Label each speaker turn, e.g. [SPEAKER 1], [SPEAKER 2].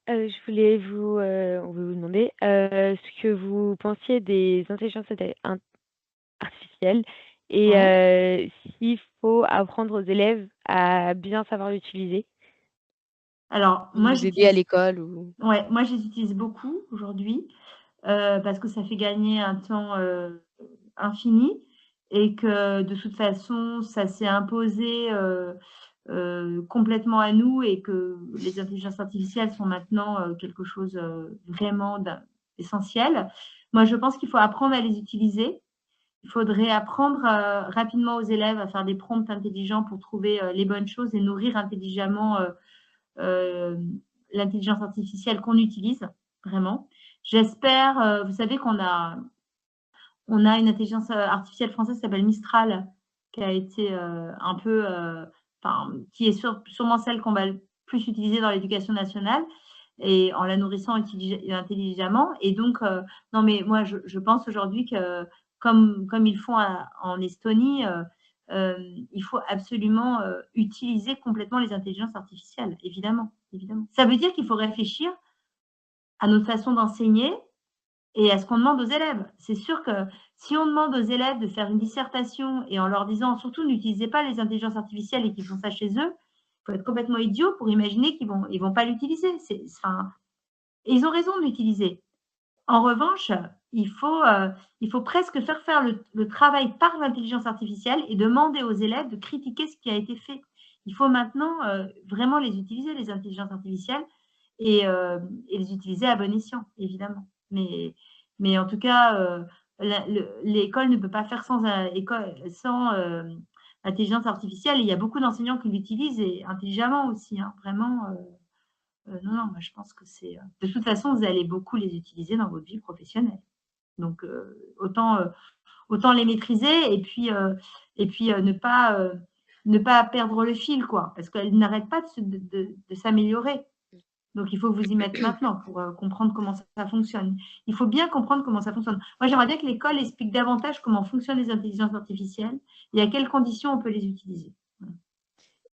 [SPEAKER 1] Je voulais vous demander, ce que vous pensiez des intelligences artificielles et
[SPEAKER 2] Ouais.
[SPEAKER 1] s'il faut apprendre aux élèves à bien savoir l'utiliser
[SPEAKER 2] Alors
[SPEAKER 1] pour
[SPEAKER 2] moi
[SPEAKER 1] les aider à
[SPEAKER 2] j'utilise
[SPEAKER 1] l'école ou
[SPEAKER 2] ouais, moi je les utilise beaucoup aujourd'hui, parce que ça fait gagner un temps, infini et que de toute façon ça s'est imposé, complètement à nous et que les intelligences artificielles sont maintenant, quelque chose, vraiment d'essentiel. Moi je pense qu'il faut apprendre à les utiliser. Il faudrait apprendre, rapidement aux élèves à faire des prompts intelligents pour trouver, les bonnes choses et nourrir intelligemment, l'intelligence artificielle qu'on utilise, vraiment. J'espère, vous savez qu'on a une intelligence, artificielle française qui s'appelle Mistral, qui a été, un peu, enfin, qui est sûrement celle qu'on va le plus utiliser dans l'éducation nationale et en la nourrissant intelligemment et donc non mais moi je pense aujourd'hui que comme ils font en Estonie, il faut absolument, utiliser complètement les intelligences artificielles, évidemment, évidemment. Ça veut dire qu'il faut réfléchir à notre façon d'enseigner et à ce qu'on demande aux élèves. C'est sûr que si on demande aux élèves de faire une dissertation et en leur disant surtout n'utilisez pas les intelligences artificielles et qu'ils font ça chez eux, il faut être complètement idiot pour imaginer qu'ils vont pas l'utiliser. Enfin, et ils ont raison de l'utiliser. En revanche, il faut presque faire le travail par l'intelligence artificielle et demander aux élèves de critiquer ce qui a été fait. Il faut maintenant vraiment les utiliser, les intelligences artificielles, et les utiliser à bon escient, évidemment. Mais en tout cas, l'école ne peut pas faire sans intelligence artificielle. Et il y a beaucoup d'enseignants qui l'utilisent et intelligemment aussi, hein, vraiment. Non, non, moi je pense que c'est, de toute façon, vous allez beaucoup les utiliser dans votre vie professionnelle. Donc autant les maîtriser et puis ne pas perdre le fil, quoi, parce qu'elles n'arrêtent pas de s'améliorer. Donc il faut vous y mettre maintenant pour, comprendre comment ça fonctionne. Il faut bien comprendre comment ça fonctionne. Moi, j'aimerais bien que l'école explique davantage comment fonctionnent les intelligences artificielles et à quelles conditions on peut les utiliser.